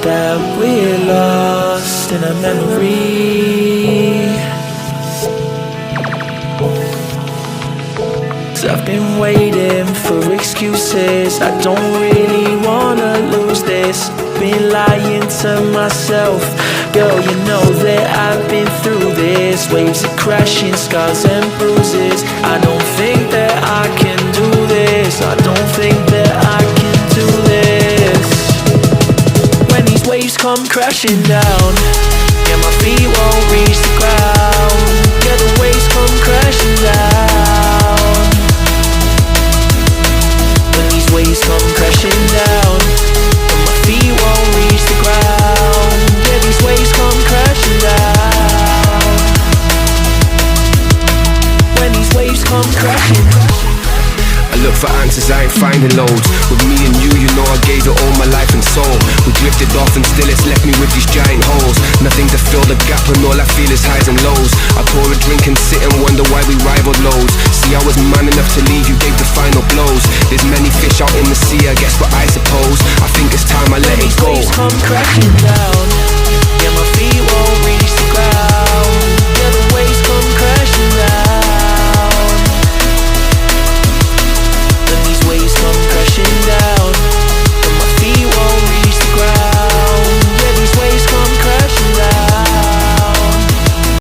that we're lost in a memory. 'Cause I've been waiting for excuses. I don't really wanna lose this. been lying to myself. Girl, you know that I've been through this. Waves are crashing, scars and bruises. I don't think that I can do this. I don't think that I can do this. When these waves come crashing down, yeah, my feet won't reach the ground. Yeah, the waves come crashing down. When these waves come crashing down, and my feet won't reach the ground. Yeah, these waves come crashing down. When these waves come crashing. I look for answers, I ain't finding loads. With me and you, you know I gave it all my life and soul. We drifted off and still it's left me with these giant holes. Nothing to fill the gap and all I feel is highs and lows. I pour a drink and sit and wonder why we rivaled loads. See, I was man enough to leave, you gave the final blows. There's many fish out in the sea, I guess what I suppose. I think it's time I let it go. When these waves come crashing down, yeah, my feet won't